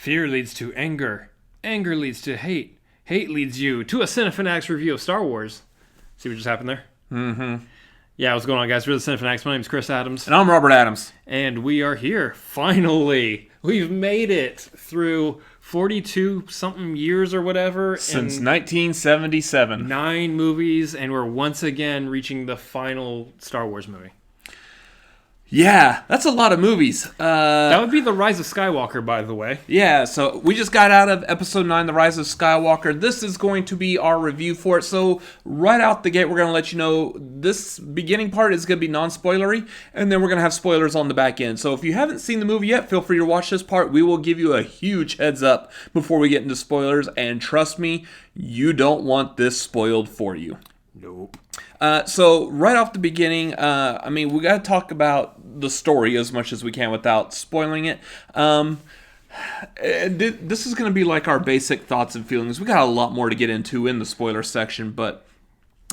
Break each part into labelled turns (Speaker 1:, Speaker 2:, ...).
Speaker 1: Fear leads to anger. Anger leads to hate. Hate leads you to a Cinefanatics review of Star Wars. See what just happened there?
Speaker 2: Mm-hmm.
Speaker 1: Yeah, what's going on, guys? We're the Cinefanatics. My name's Chris Adams.
Speaker 2: And I'm Robert Adams.
Speaker 1: And we are here, finally. We've made it through 42-something years or whatever.
Speaker 2: Since 1977.
Speaker 1: 9 movies, and we're once again reaching the final Star Wars movie.
Speaker 2: Yeah, that's a lot of movies.
Speaker 1: That would be The Rise of Skywalker, by the way.
Speaker 2: Yeah, so we just got out of Episode 9, The Rise of Skywalker. This is going to be our review for it. So right out the gate, we're going to let you know this beginning part is going to be non-spoilery, and then we're going to have spoilers on the back end. So if you haven't seen the movie yet, feel free to watch this part. We will give you a huge heads up before we get into spoilers, and trust me, you don't want this spoiled for you.
Speaker 1: Nope.
Speaker 2: So right off the beginning, we got to talk about the story as much as we can without spoiling it. This is going to be like our basic thoughts and feelings. We got a lot more to get into in the spoiler section, but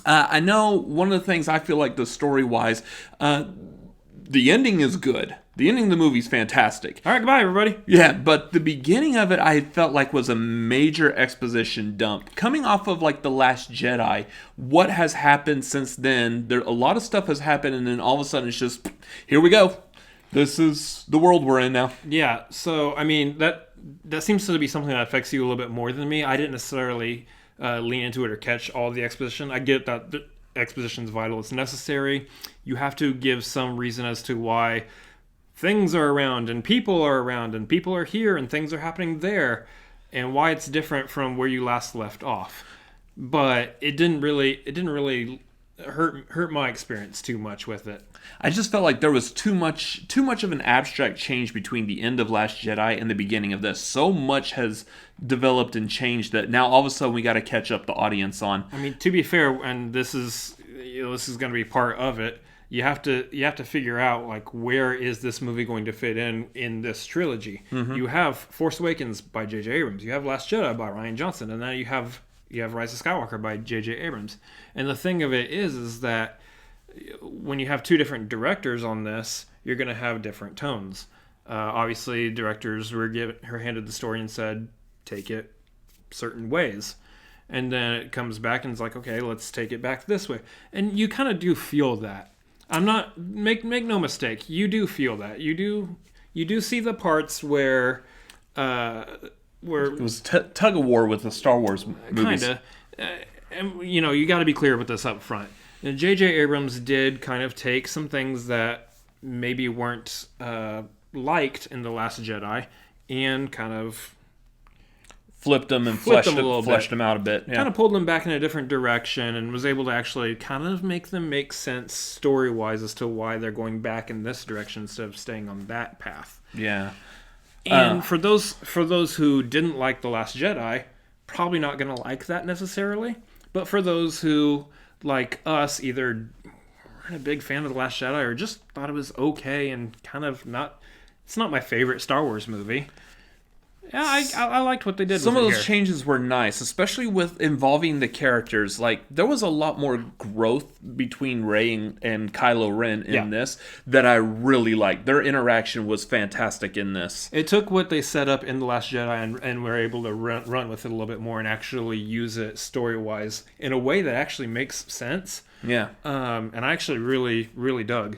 Speaker 2: I know one of the things I feel like the story-wise, the ending is good. The ending of the movie is fantastic.
Speaker 1: All right, goodbye, everybody.
Speaker 2: Yeah, but the beginning of it I felt like was a major exposition dump. Coming off of like The Last Jedi, what has happened since then? A lot of stuff has happened, and then all of a sudden it's just, here we go. This is the world we're in now.
Speaker 1: Yeah, so, I mean, that seems to be something that affects you a little bit more than me. I didn't necessarily lean into it or catch all the exposition. I get that the exposition is vital. It's necessary. You have to give some reason as to why things are around and people are here and things are happening there and why it's different from where you last left off. But it didn't really hurt my experience too much with it.
Speaker 2: I just felt like there was too much of an abstract change between the end of Last Jedi and the beginning of this. So much has developed and changed that now all of a sudden we got to catch up the audience on.
Speaker 1: I mean, to be fair, and this is going to be part of it. You have to figure out like where is this movie going to fit in this trilogy. Mm-hmm. You have Force Awakens by J.J. Abrams. You have Last Jedi by Rian Johnson, and now you have Rise of Skywalker by J.J. Abrams. And the thing of it is that when you have two different directors on this, you're going to have different tones. Obviously, directors were handed the story and said, take it certain ways. And then it comes back and it's like, okay, let's take it back this way. And you kind of do feel that. I'm not make no mistake. You do feel that. You do see the parts where
Speaker 2: it was tug of war with the Star Wars movies.
Speaker 1: Kinda, and you got to be clear with this up front. And J.J. Abrams did kind of take some things that maybe weren't liked in The Last Jedi and kind of
Speaker 2: flipped them and fleshed them out a bit. Yeah.
Speaker 1: Kind of pulled them back in a different direction and was able to actually kind of make them make sense story-wise as to why they're going back in this direction instead of staying on that path.
Speaker 2: Yeah.
Speaker 1: And for those who didn't like The Last Jedi, probably not going to like that necessarily. But for those who, like us, either weren't a big fan of The Last Jedi or just thought it was okay and kind of not... It's not my favorite Star Wars movie. Yeah, I liked what they did.
Speaker 2: Some of those changes were nice, especially with involving the characters. Like, there was a lot more growth between Rey and Kylo Ren in this that I really liked. Their interaction was fantastic in this.
Speaker 1: It took what they set up in The Last Jedi and were able to run with it a little bit more and actually use it story-wise in a way that actually makes sense.
Speaker 2: Yeah.
Speaker 1: And I actually really, really dug.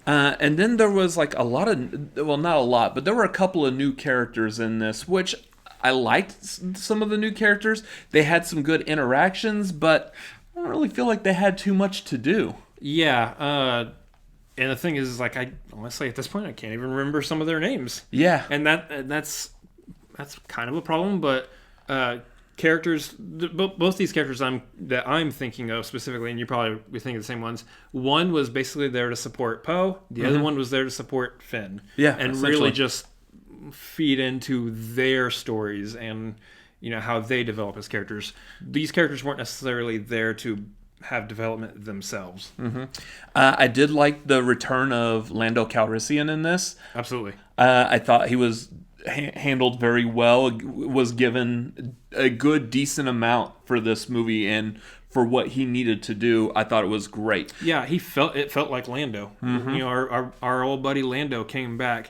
Speaker 2: And then there was like a lot of, well, not a lot, but there were a couple of new characters in this, which I liked some of the new characters. They had some good interactions, but I don't really feel like they had too much to do.
Speaker 1: Yeah. And the thing is, like, honestly, at this point, I can't even remember some of their names.
Speaker 2: Yeah.
Speaker 1: And that's kind of a problem, but characters, both these characters that I'm thinking of specifically, and you probably be thinking the same ones. One was basically there to support Poe. The other one was there to support Finn.
Speaker 2: Yeah,
Speaker 1: and really just feed into their stories and how they develop as characters. These characters weren't necessarily there to have development themselves.
Speaker 2: Mm-hmm. I did like the return of Lando Calrissian in this.
Speaker 1: Absolutely.
Speaker 2: I thought he was handled very well, was given a good, decent amount for this movie and for what he needed to do. I thought it was great.
Speaker 1: Yeah, it felt like Lando. Mm-hmm. Our old buddy Lando came back.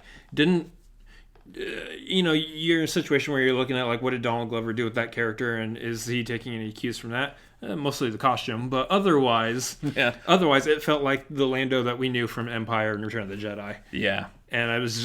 Speaker 1: you're in a situation where you're looking at like, what did Donald Glover do with that character, and is he taking any cues from that? Mostly the costume, but otherwise, it felt like the Lando that we knew from Empire and Return of the Jedi.
Speaker 2: Yeah.
Speaker 1: And it was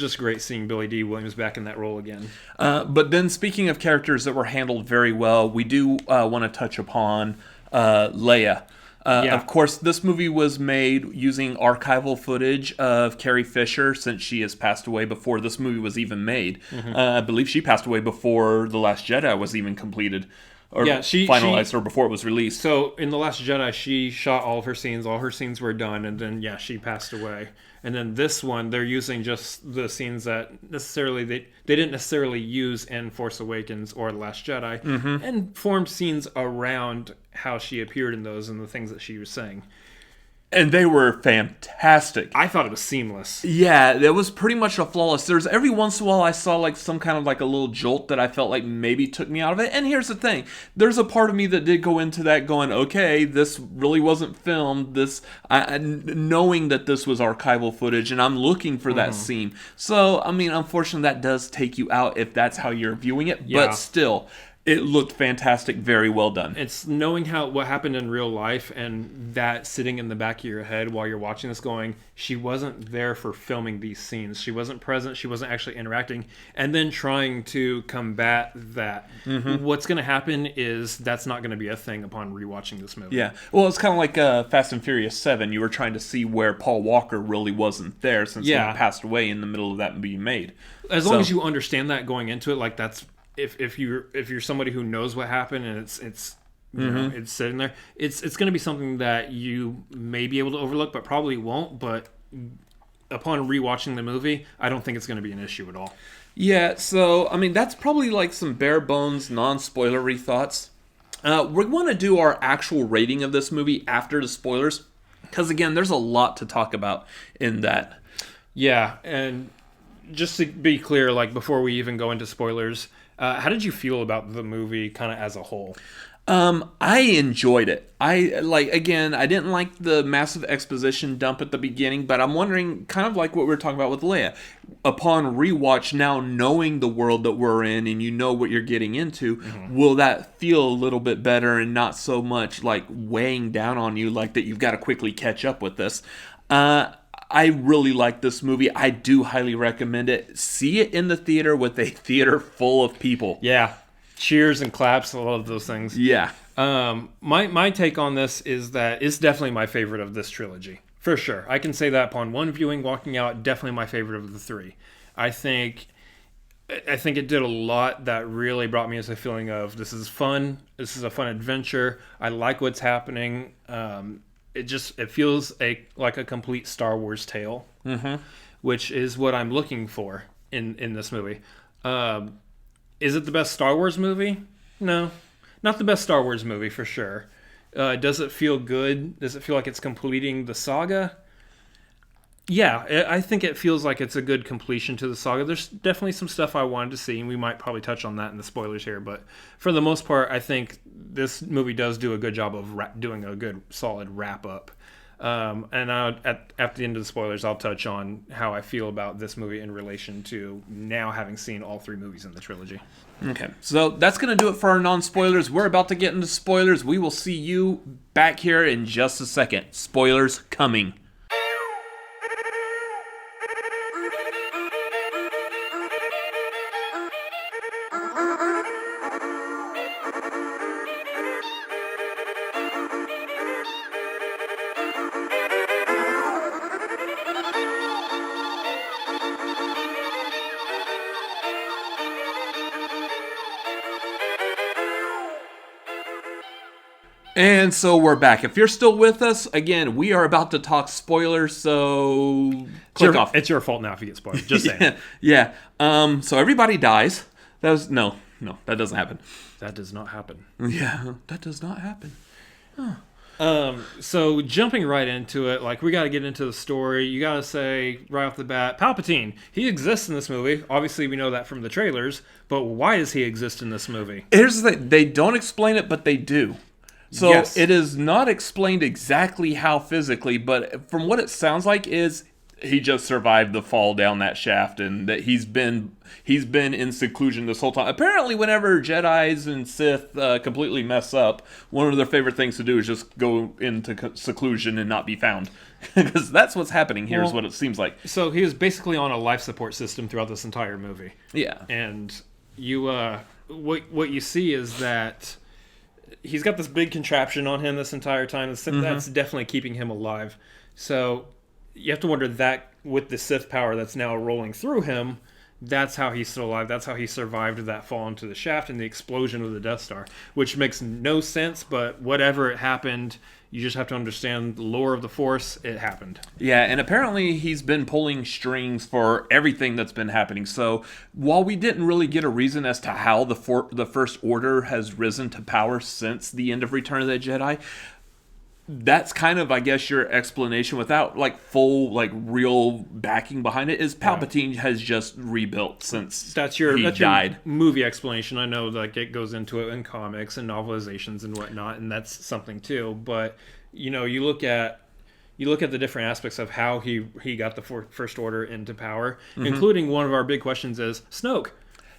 Speaker 1: just great seeing Billy D. Williams back in that role again.
Speaker 2: But then, speaking of characters that were handled very well, we do want to touch upon Leia. Of course, this movie was made using archival footage of Carrie Fisher, since she has passed away before this movie was even made. I believe she passed away before The Last Jedi was even completed. Or finalized, or before it was released.
Speaker 1: So in The Last Jedi, she shot all of her scenes. All her scenes were done, and then she passed away. And then this one, they're using just the scenes that they didn't necessarily use in Force Awakens or The Last Jedi, and formed scenes around how she appeared in those and the things that she was saying.
Speaker 2: And they were fantastic.
Speaker 1: I thought it was seamless.
Speaker 2: Yeah, it was pretty much a flawless. There's every once in a while I saw like some kind of like a little jolt that I felt like maybe took me out of it. And here's the thing. There's a part of me that did go into that going, okay, this really wasn't filmed. Knowing that this was archival footage, and I'm looking for that scene. So, I mean, unfortunately, that does take you out if that's how you're viewing it. Yeah. But still, it looked fantastic, very well done.
Speaker 1: It's knowing what happened in real life, and that sitting in the back of your head while you're watching this going, she wasn't there for filming these scenes. She wasn't present. She wasn't actually interacting. And then trying to combat that. What's going to happen is that's not going to be a thing upon rewatching this movie.
Speaker 2: Yeah. Well, it's kind of like Fast and Furious 7. You were trying to see where Paul Walker really wasn't there since he passed away in the middle of that being made.
Speaker 1: As long as you understand that going into it, like that's... If you're somebody who knows what happened and it's it's sitting there, it's going to be something that you may be able to overlook, but probably won't. But upon rewatching the movie, I don't think it's going to be an issue at all.
Speaker 2: Yeah, so I mean that's probably like some bare bones, non-spoilery thoughts. We're going to do our actual rating of this movie after the spoilers, because again, there's a lot to talk about in that.
Speaker 1: Yeah, and just to be clear, like before we even go into spoilers. How did you feel about the movie kind of as a whole?
Speaker 2: I enjoyed it. I didn't like the massive exposition dump at the beginning, but I'm wondering, kind of like what we were talking about with Leia, upon rewatch now, knowing the world that we're in and you know what you're getting into, will that feel a little bit better and not so much like weighing down on you like that you've got to quickly catch up with this? I really like this movie. I do highly recommend it. See it in the theater with a theater full of people.
Speaker 1: Yeah. Cheers and claps, a lot of those things.
Speaker 2: Yeah.
Speaker 1: My take on this is that it's definitely my favorite of this trilogy. For sure. I can say that upon one viewing, walking out, definitely my favorite of the three. I think it did a lot that really brought me as a feeling of this is fun. This is a fun adventure. I like what's happening. It feels like a complete Star Wars tale, which is what I'm looking for in this movie. Is it the best Star Wars movie? No, not the best Star Wars movie for sure. Does it feel good? Does it feel like it's completing the saga? Yeah, I think it feels like it's a good completion to the saga. There's definitely some stuff I wanted to see, and we might probably touch on that in the spoilers here. But for the most part, I think this movie does do a good job of doing a good, solid wrap-up. And at the end of the spoilers, I'll touch on how I feel about this movie in relation to now having seen all three movies in the trilogy.
Speaker 2: Okay, so that's going to do it for our non-spoilers. We're about to get into spoilers. We will see you back here in just a second. Spoilers coming. And so we're back. If you're still with us, again, we are about to talk spoilers, so click off.
Speaker 1: It's your fault now if you get spoiled. Just saying.
Speaker 2: Yeah. So everybody dies. No, that doesn't happen.
Speaker 1: That does not happen.
Speaker 2: Yeah, that does not happen.
Speaker 1: So jumping right into it, like we got to get into the story. You got to say right off the bat, Palpatine, he exists in this movie. Obviously, we know that from the trailers, but why does he exist in this movie?
Speaker 2: Here's the thing. They don't explain it, but they do. So yes. It is not explained exactly how physically, but from what it sounds like is he just survived the fall down that shaft, and that he's been in seclusion this whole time. Apparently, whenever Jedis and Sith completely mess up, one of their favorite things to do is just go into seclusion and not be found. Because that's what's happening here, is what it seems like.
Speaker 1: So he was basically on a life support system throughout this entire movie.
Speaker 2: Yeah.
Speaker 1: And you, what you see is that he's got this big contraption on him this entire time. That's definitely keeping him alive. So you have to wonder that with the Sith power that's now rolling through him, that's how he's still alive. That's how he survived that fall into the shaft and the explosion of the Death Star, which makes no sense, but whatever it happened, you just have to understand the lore of the Force. It happened.
Speaker 2: Yeah, and apparently he's been pulling strings for everything that's been happening. So while we didn't really get a reason as to how the First Order has risen to power since the end of Return of the Jedi, that's kind of, I guess, your explanation without like full, like real backing behind it, is Palpatine has just rebuilt since he died.
Speaker 1: Your movie explanation. I know like it goes into it in comics and novelizations and whatnot, and that's something too. But you look at the different aspects of how he got the First Order into power, including one of our big questions is Snoke.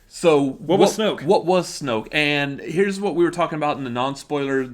Speaker 2: So
Speaker 1: what was Snoke?
Speaker 2: What was Snoke? And here's what we were talking about in the non-spoiler,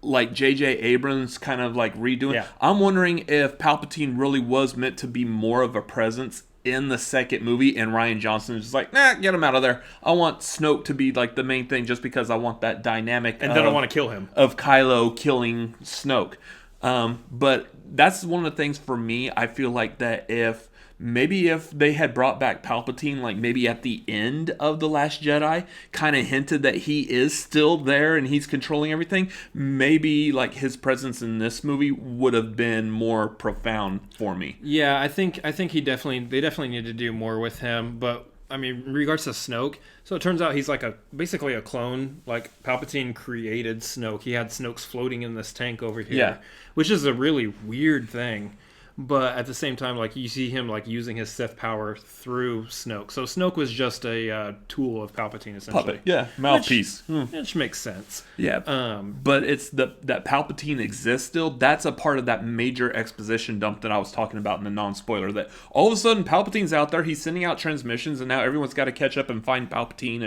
Speaker 2: like J.J. Abrams kind of like redoing.
Speaker 1: Yeah.
Speaker 2: I'm wondering if Palpatine really was meant to be more of a presence in the second movie, and Rian Johnson is just like, nah, get him out of there. I want Snoke to be like the main thing, just because I want that dynamic.
Speaker 1: And then I want to kill him.
Speaker 2: Of Kylo killing Snoke. But that's one of the things for me. I feel like that if they had brought back Palpatine, like maybe at the end of The Last Jedi, kind of hinted that he is still there and he's controlling everything, maybe like his presence in this movie would have been more profound for me.
Speaker 1: Yeah, I think they definitely need to do more with him. But I mean, in regards to Snoke, so it turns out he's like basically a clone. Like Palpatine created Snoke. He had Snoke's floating in this tank over here, which is a really weird thing. But at the same time, like you see him like using his Sith power through Snoke. So Snoke was just a tool of Palpatine, essentially.
Speaker 2: Puppet, yeah, mouthpiece.
Speaker 1: Which makes sense.
Speaker 2: Yeah, but it's that Palpatine exists still. That's a part of that major exposition dump that I was talking about in the non-spoiler. That all of a sudden Palpatine's out there, he's sending out transmissions, and now everyone's got to catch up and find Palpatine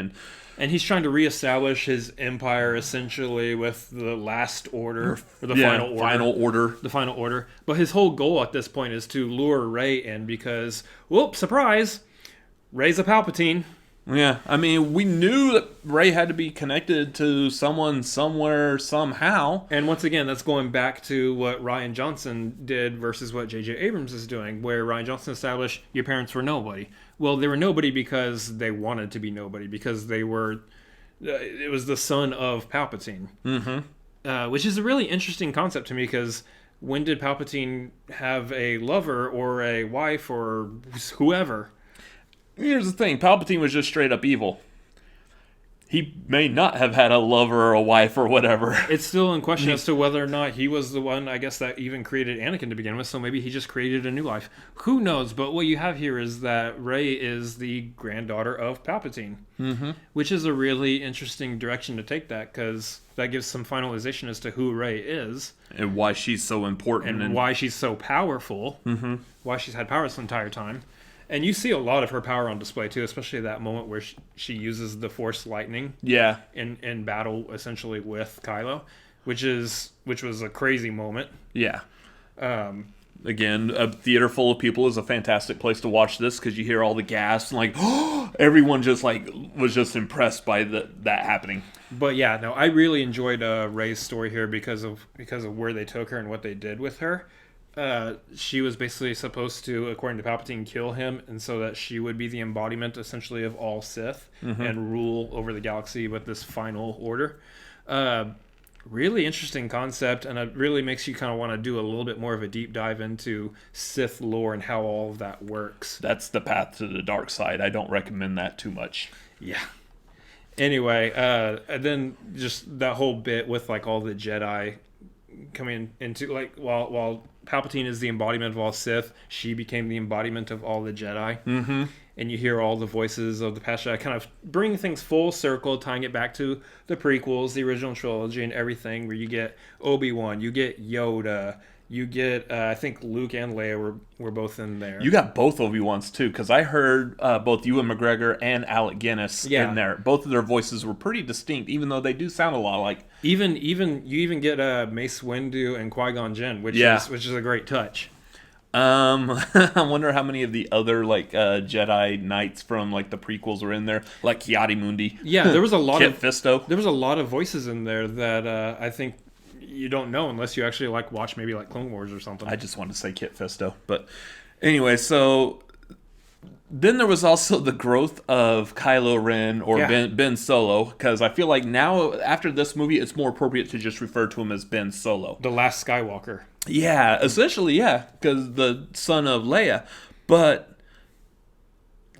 Speaker 1: And he's trying to reestablish his empire, essentially, with the Last Order, or the Final Order. But his whole goal at this point is to lure Rey in because, whoop, surprise, Rey's a Palpatine.
Speaker 2: Yeah, I mean, we knew that Rey had to be connected to someone somewhere, somehow.
Speaker 1: And once again, that's going back to what Rian Johnson did versus what J.J. Abrams is doing, where Rian Johnson established your parents were nobody. Well, they were nobody because they wanted to be nobody, because they were... it was the son of Palpatine. Which is a really interesting concept to me, because when did Palpatine have a lover or a wife or whoever?
Speaker 2: Here's the thing, Palpatine was just straight up evil. He may not have had a lover or a wife or whatever.
Speaker 1: It's still in question as to whether or not he was the one, I guess, that even created Anakin to begin with, so maybe he just created a new life. Who knows? But what you have here is that Rey is the granddaughter of Palpatine, which is a really interesting direction to take that, because that gives some finalization as to who Rey is.
Speaker 2: And why she's so important.
Speaker 1: And why she's so powerful. Why she's had power this entire time. And you see a lot of her power on display, too, especially that moment where she uses the Force lightning in battle, essentially, with Kylo, which was a crazy moment.
Speaker 2: Yeah. Again, a theater full of people is a fantastic place to watch this, because you hear all the gasps and, like, everyone just, like, was just impressed by that happening.
Speaker 1: But, yeah, no, I really enjoyed Rey's story here because of where they took her and what they did with her. She was basically supposed to, according to Palpatine, kill him, and so that she would be the embodiment, essentially, of all Sith and rule over the galaxy with this final order. Really interesting concept, and it really makes you kind of want to do a little bit more of a deep dive into Sith lore and how all of that works.
Speaker 2: That's the path to the dark side. I don't recommend that too much.
Speaker 1: Yeah. Anyway, and then just that whole bit with like all the Jedi coming into, like, while Palpatine is the embodiment of all Sith, she became the embodiment of all the Jedi. And you hear all the voices of the past Jedi kind of bring things full circle, tying it back to the prequels, the original trilogy, and everything, where you get Obi-Wan, you get Yoda, You get, I think Luke and Leia were both in there.
Speaker 2: You got both Obi-Wans too, because I heard both Ewan McGregor and Alec Guinness in there. Both of their voices were pretty distinct, even though they do sound a lot like.
Speaker 1: You even get Mace Windu and Qui-Gon Jinn, which is a great touch.
Speaker 2: I wonder how many of the other like Jedi Knights from like the prequels were in there, like Ki-Adi-Mundi.
Speaker 1: Yeah, there was a lot
Speaker 2: Kit Fisto.
Speaker 1: There was a lot of voices in there that I think you don't know unless you actually like watch maybe like Clone Wars or something.
Speaker 2: I just wanted to say Kit Fisto, but anyway, so then there was also the growth of Kylo Ren or Ben Solo, because I feel like now after this movie, it's more appropriate to just refer to him as Ben Solo,
Speaker 1: the last Skywalker.
Speaker 2: Yeah, essentially, yeah, because the son of Leia. But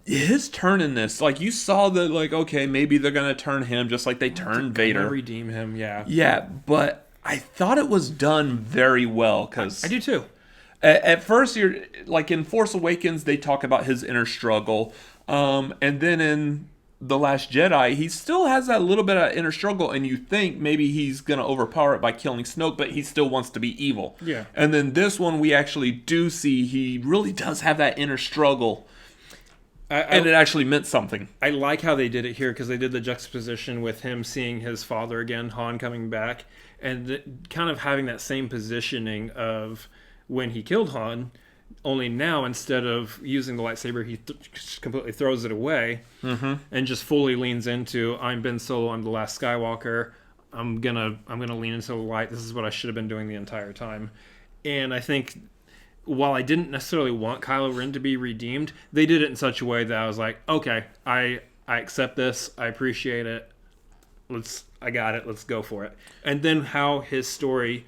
Speaker 2: his turn in this, like, you saw that, like, okay, maybe they're going to turn him just like they turned Vader.
Speaker 1: Redeem him, yeah.
Speaker 2: Yeah, but I thought it was done very well, because...
Speaker 1: I do, too.
Speaker 2: At first, you're like, in Force Awakens, they talk about his inner struggle. And then in The Last Jedi, he still has that little bit of inner struggle, and you think maybe he's going to overpower it by killing Snoke, but he still wants to be evil.
Speaker 1: Yeah.
Speaker 2: And then this one, we actually do see he really does have that inner struggle, and it actually meant something.
Speaker 1: I like how they did it here, because they did the juxtaposition with him seeing his father again, Han coming back, and kind of having that same positioning of when he killed Han. Only now, instead of using the lightsaber, he completely throws it away and just fully leans into, I'm Ben Solo, I'm the last Skywalker. I'm gonna lean into the light. This is what I should have been doing the entire time. And I think while I didn't necessarily want Kylo Ren to be redeemed, they did it in such a way that I was like, okay, I accept this. I appreciate it. I got it. Let's go for it. And then how his story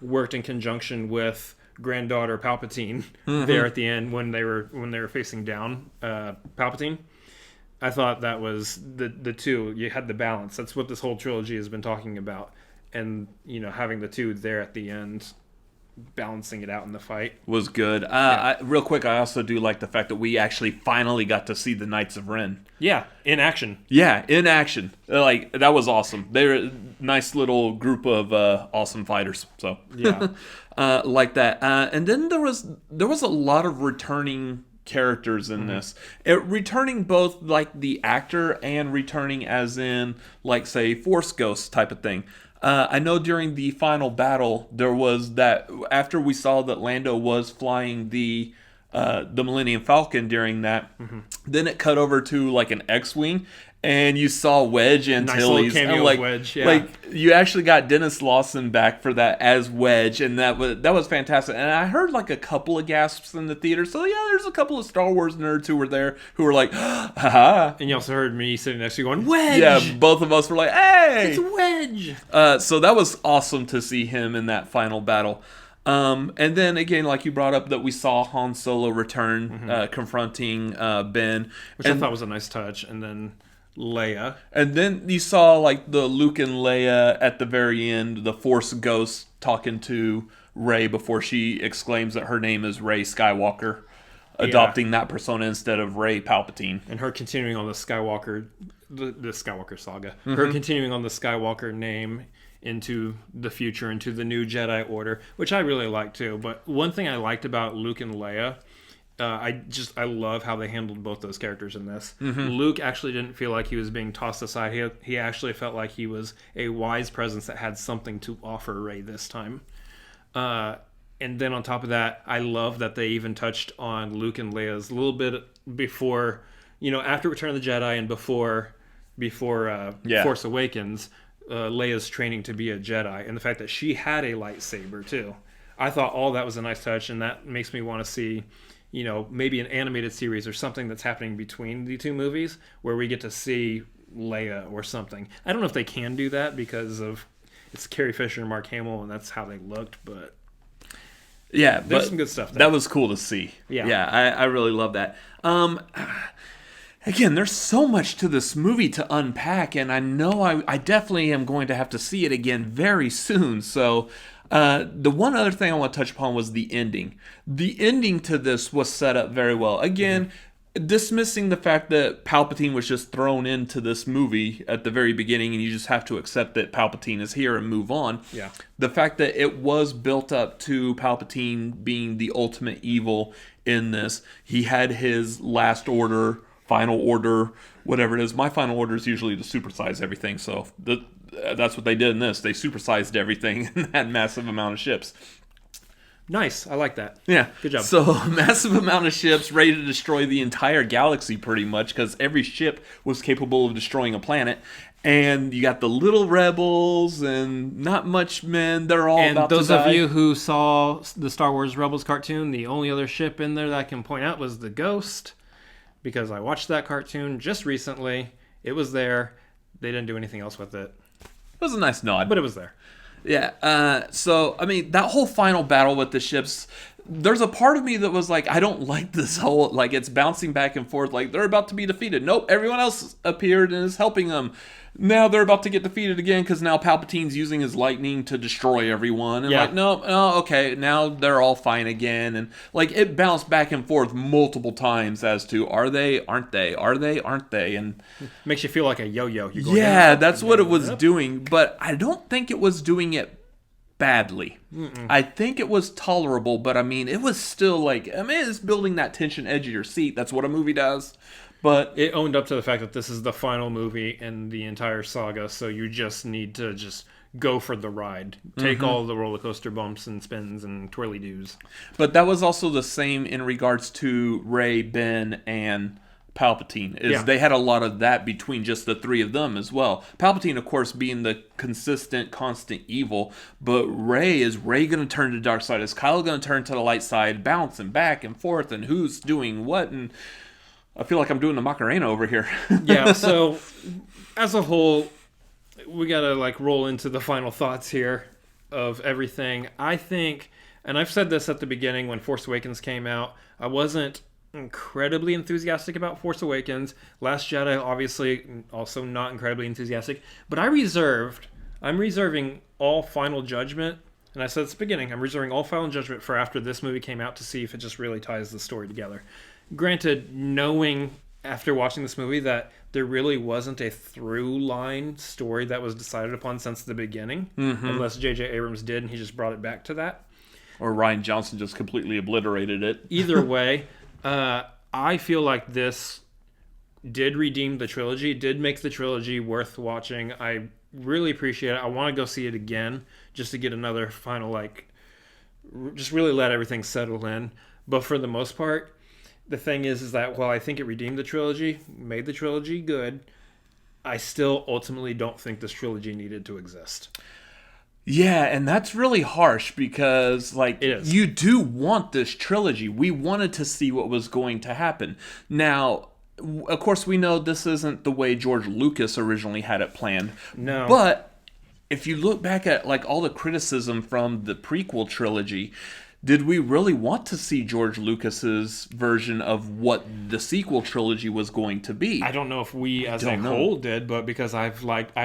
Speaker 1: worked in conjunction with granddaughter Palpatine there at the end when they were facing down Palpatine. I thought that was the two. You had the balance. That's what this whole trilogy has been talking about, and having the two there at the end, balancing it out in the fight
Speaker 2: was good. Real quick, I also do like the fact that we actually finally got to see the Knights of Ren.
Speaker 1: Yeah, in action.
Speaker 2: Yeah, in action. Like, that was awesome. They were a nice little group of awesome fighters. So
Speaker 1: yeah.
Speaker 2: Like that. And then there was a lot of returning characters in this. Returning both like the actor and returning as in like, say, Force Ghost type of thing. I know during the final battle there was that after we saw that Lando was flying the Millennium Falcon during that, then it cut over to like an X-Wing. And you saw Wedge and Tilly's.
Speaker 1: Nice little cameo of Wedge, yeah.
Speaker 2: Like, you actually got Dennis Lawson back for that as Wedge, and that was fantastic. And I heard like a couple of gasps in the theater. So yeah, there's a couple of Star Wars nerds who were there who were like, haha.
Speaker 1: And you also heard me sitting next to you going, Wedge!
Speaker 2: Yeah, both of us were like, hey!
Speaker 1: It's Wedge!
Speaker 2: So that was awesome to see him in that final battle. And then again, like you brought up, that we saw Han Solo return, confronting Ben.
Speaker 1: Which I thought was a nice touch. And then Leia.
Speaker 2: And then you saw like the Luke and Leia at the very end, the Force Ghost talking to Rey before she exclaims that her name is Rey Skywalker, adopting that persona instead of Rey Palpatine.
Speaker 1: And her continuing on the Skywalker, the Skywalker Saga. Her continuing on the Skywalker name into the future, into the new Jedi Order, which I really like too. But one thing I liked about Luke and Leia, I love how they handled both those characters in this. Luke actually didn't feel like he was being tossed aside. He actually felt like he was a wise presence that had something to offer Rey this time. And then on top of that, I love that they even touched on Luke and Leia's a little bit before, after Return of the Jedi and before Force Awakens, Leia's training to be a Jedi, and the fact that she had a lightsaber too. I thought all that was a nice touch, and that makes me want to see maybe an animated series or something that's happening between the two movies where we get to see Leia or something. I don't know if they can do that because of it's Carrie Fisher and Mark Hamill, and that's how they looked, but
Speaker 2: yeah,
Speaker 1: there's some good stuff there.
Speaker 2: That was cool to see. Yeah, I really love that. Again, there's so much to this movie to unpack, and I know I definitely am going to have to see it again very soon, so the one other thing I want to touch upon was the ending. The ending to this was set up very well. Again, dismissing the fact that Palpatine was just thrown into this movie at the very beginning and you just have to accept that Palpatine is here and move on.
Speaker 1: Yeah.
Speaker 2: The fact that it was built up to Palpatine being the ultimate evil in this. He had his last order, final order, whatever it is. My final order is usually to supersize everything, so that's what they did in this. They supersized everything in that massive amount of ships.
Speaker 1: Nice. I like that.
Speaker 2: Yeah.
Speaker 1: Good job.
Speaker 2: So, massive amount of ships ready to destroy the entire galaxy pretty much, because every ship was capable of destroying a planet. And you got the little rebels and not much men. They're all about to die.
Speaker 1: And those of you who saw the Star Wars Rebels cartoon, the only other ship in there that I can point out was the Ghost, because I watched that cartoon just recently. It was there. They didn't do anything else with it.
Speaker 2: It was a nice nod.
Speaker 1: But it was there.
Speaker 2: Yeah, so, I mean, that whole final battle with the ships, there's a part of me that was like, I don't like this whole, like, it's bouncing back and forth, like, they're about to be defeated. Nope, everyone else appeared and is helping them. Now they're about to get defeated again because now Palpatine's using his lightning to destroy everyone. And like, no, okay, now they're all fine again. And like, it bounced back and forth multiple times as to, are they, aren't they, are they, aren't they? And
Speaker 1: makes you feel like a yo-yo.
Speaker 2: Yeah, that's what it was doing. But I don't think it was doing it badly. I think it was tolerable, but I mean, it was still like, I mean, it's building that tension edge of your seat. That's what a movie does. But
Speaker 1: it owned up to the fact that this is the final movie in the entire saga, so you just need to just go for the ride. Take all the roller coaster bumps and spins and twirly-doos.
Speaker 2: But that was also the same in regards to Rey, Ben, and Palpatine. They had a lot of that between just the three of them as well. Palpatine, of course, being the consistent, constant evil, but is Rey going to turn to the dark side? Is Kylo going to turn to the light side, bouncing back and forth, and who's doing what? And I feel like I'm doing the Macarena over here.
Speaker 1: Yeah, so as a whole, we got to like roll into the final thoughts here of everything. I think, and I've said this at the beginning when Force Awakens came out, I wasn't incredibly enthusiastic about Force Awakens. Last Jedi, obviously, also not incredibly enthusiastic. But I'm reserving all final judgment. And I said at the beginning, I'm reserving all final judgment for after this movie came out to see if it just really ties the story together. Granted, knowing after watching this movie that there really wasn't a through line story that was decided upon since the beginning, unless J.J. Abrams did and he just brought it back to that.
Speaker 2: Or Rian Johnson just completely obliterated it.
Speaker 1: Either way, I feel like this did redeem the trilogy, did make the trilogy worth watching. I really appreciate it. I want to go see it again just to get another final, like, just really let everything settle in. But for the most part, the thing is that while I think it redeemed the trilogy, made the trilogy good, I still ultimately don't think this trilogy needed to exist.
Speaker 2: Yeah, and that's really harsh because, like, you do want this trilogy. We wanted to see what was going to happen. Now, of course, we know this isn't the way George Lucas originally had it planned.
Speaker 1: No.
Speaker 2: But if you look back at, like, all the criticism from the prequel trilogy, did we really want to see George Lucas's version of what the sequel trilogy was going to be?
Speaker 1: I don't know if we as a whole did, but because I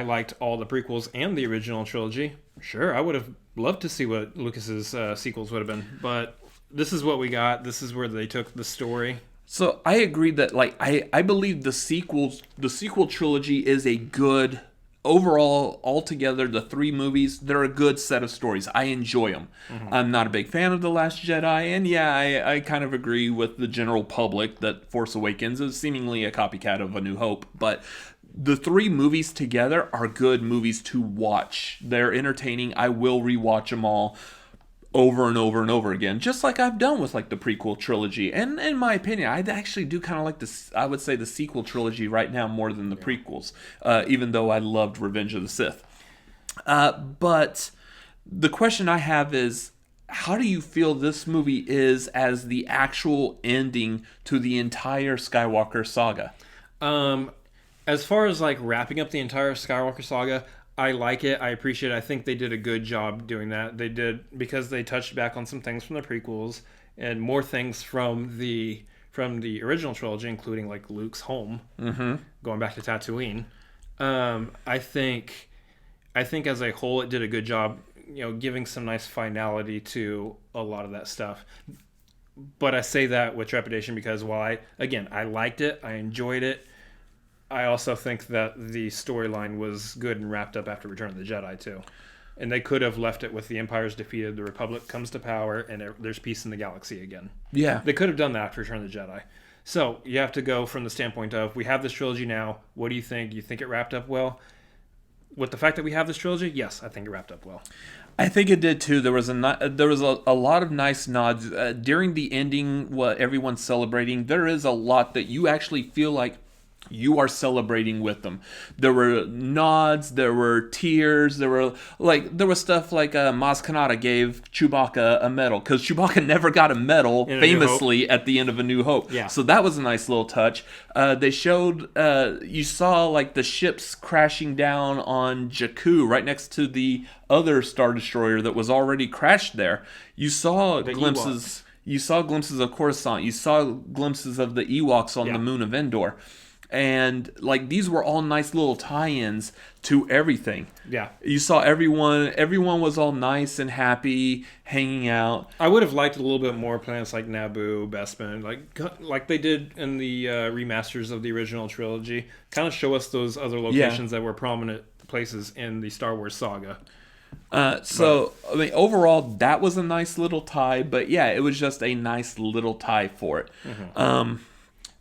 Speaker 1: liked all the prequels and the original trilogy, sure, I would have loved to see what Lucas's sequels would have been. But this is what we got. This is where they took the story.
Speaker 2: So I agree that, like, I believe the sequel trilogy is a good. Overall, altogether, the three movies, they're a good set of stories. I enjoy them. I'm not a big fan of The Last Jedi, and yeah, I kind of agree with the general public that Force Awakens is seemingly a copycat of A New Hope, but the three movies together are good movies to watch. They're entertaining. I will rewatch them all over and over and over again, just like I've done with like the prequel trilogy. And in my opinion, I actually do kind of like this. I would say the sequel trilogy right now more than the prequels, even though I loved Revenge of the Sith. But the question I have is, how do you feel this movie is as the actual ending to the entire Skywalker saga?
Speaker 1: As far as like wrapping up the entire Skywalker saga, I like it. I appreciate it. I think they did a good job doing that. They did, because they touched back on some things from the prequels and more things from the original trilogy, including like Luke's home, going back to Tatooine. I think as a whole, it did a good job, giving some nice finality to a lot of that stuff. But I say that with trepidation because while I liked it, I enjoyed it, I also think that the storyline was good and wrapped up after Return of the Jedi too. And they could have left it with the Empire's defeated, the Republic comes to power, and there's peace in the galaxy again.
Speaker 2: Yeah.
Speaker 1: They could have done that after Return of the Jedi. So you have to go from the standpoint of, we have this trilogy now. What do you think? You think it wrapped up well? With the fact that we have this trilogy, yes, I think it wrapped up well.
Speaker 2: I think it did too. There was a lot of nice nods during the ending. What everyone's celebrating, there is a lot that you actually feel like you are celebrating with them. There were nods, there were tears, there was stuff like Maz Kanata gave Chewbacca a medal, because Chewbacca never got a medal famously at the end of A New Hope.
Speaker 1: Yeah.
Speaker 2: So that was a nice little touch. They showed, you saw like the ships crashing down on Jakku right next to the other Star Destroyer that was already crashed there. You saw glimpses. You saw glimpses of Coruscant. You saw glimpses of the Ewoks on the moon of Endor. And like these were all nice little tie-ins to everything. Yeah. You saw everyone was all nice and happy, hanging out.
Speaker 1: I would have liked a little bit more planets like Naboo, Bespin, like they did in the remasters of the original trilogy. Kind of show us those other locations that were prominent places in the Star Wars saga.
Speaker 2: I mean, overall, that was a nice little tie, but yeah, it was just a nice little tie for it. Mm-hmm.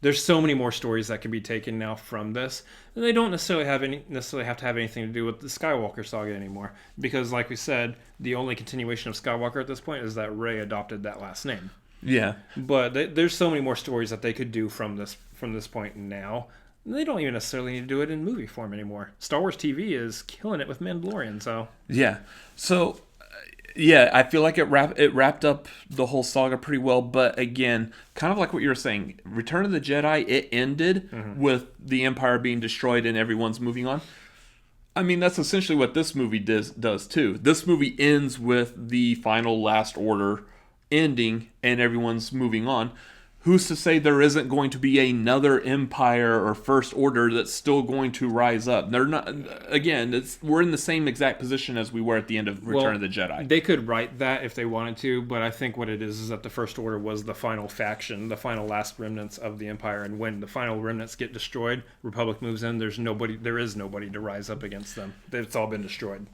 Speaker 1: There's so many more stories that can be taken now from this, and they don't necessarily have to have anything to do with the Skywalker Saga anymore. Because, like we said, the only continuation of Skywalker at this point is that Rey adopted that last name. Yeah. But there's so many more stories that they could do from this point now. They don't even necessarily need to do it in movie form anymore. Star Wars TV is killing it with Mandalorian, so...
Speaker 2: Yeah. So... Yeah, I feel like it wrapped up the whole saga pretty well, but again, kind of like what you were saying, Return of the Jedi, it ended with the Empire being destroyed and everyone's moving on. I mean, that's essentially what this movie does too. This movie ends with the final Last Order ending and everyone's moving on. Who's to say there isn't going to be another Empire or First Order that's still going to rise up? They're not. Again, we're in the same exact position as we were at the end of Return of the Jedi.
Speaker 1: They could write that if they wanted to, but I think what it is that the First Order was the final faction, the final last remnants of the Empire, and when the final remnants get destroyed, Republic moves in. There is nobody to rise up against them. It's all been destroyed.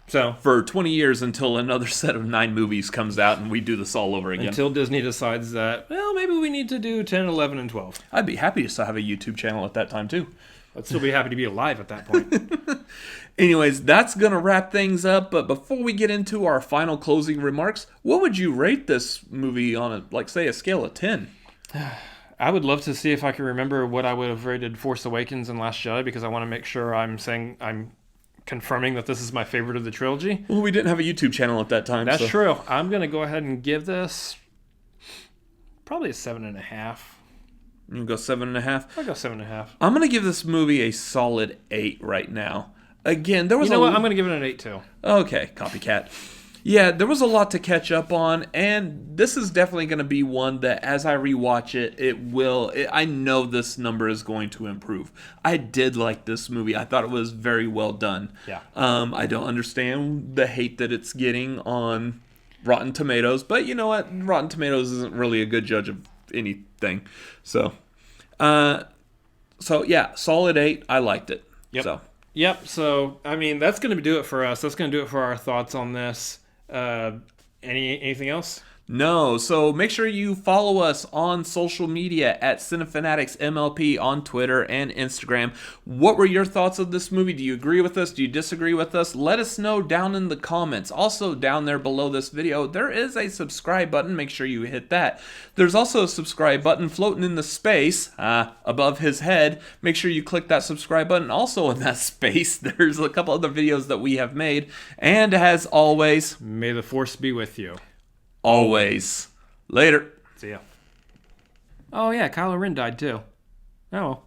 Speaker 1: So
Speaker 2: for 20 years until another set of 9 movies comes out and we do this all over again.
Speaker 1: Until Disney decides that, well, maybe we need to do 10, 11, and 12.
Speaker 2: I'd be happy to still have a YouTube channel at that time, too.
Speaker 1: I'd still be happy to be alive at that point.
Speaker 2: Anyways, that's going to wrap things up. But before we get into our final closing remarks, what would you rate this movie on, a scale of 10?
Speaker 1: I would love to see if I can remember what I would have rated Force Awakens and Last Jedi, because I want to make sure I'm confirming that this is my favorite of the trilogy.
Speaker 2: Well, we didn't have a YouTube channel at that time.
Speaker 1: That's true. I'm going to go ahead and give this probably a 7.5.
Speaker 2: You go 7.5?
Speaker 1: I'll go 7.5.
Speaker 2: I'm going to give this movie a solid 8 right now. Again, there was
Speaker 1: what? I'm going to give it an 8 too.
Speaker 2: Okay, copycat. Yeah, there was a lot to catch up on, and this is definitely going to be one that as I rewatch it, I know this number is going to improve. I did like this movie. I thought it was very well done. Yeah. I don't understand the hate that it's getting on Rotten Tomatoes, but you know what? Rotten Tomatoes isn't really a good judge of anything. So yeah, solid 8. I liked it.
Speaker 1: Yep. Yep. So, I mean, that's going to do it for us. That's going to do it for our thoughts on this. Anything else?
Speaker 2: No, so make sure you follow us on social media at Cinefanatics MLP on Twitter and Instagram. What were your thoughts of this movie? Do you agree with us? Do you disagree with us? Let us know down in the comments. Also, down there below this video, there is a subscribe button. Make sure you hit that. There's also a subscribe button floating in the space above his head. Make sure you click that subscribe button. Also in that space, there's a couple other videos that we have made. And as always,
Speaker 1: may the Force be with you.
Speaker 2: Always. Later.
Speaker 1: See ya. Oh yeah, Kylo Ren died too. Oh.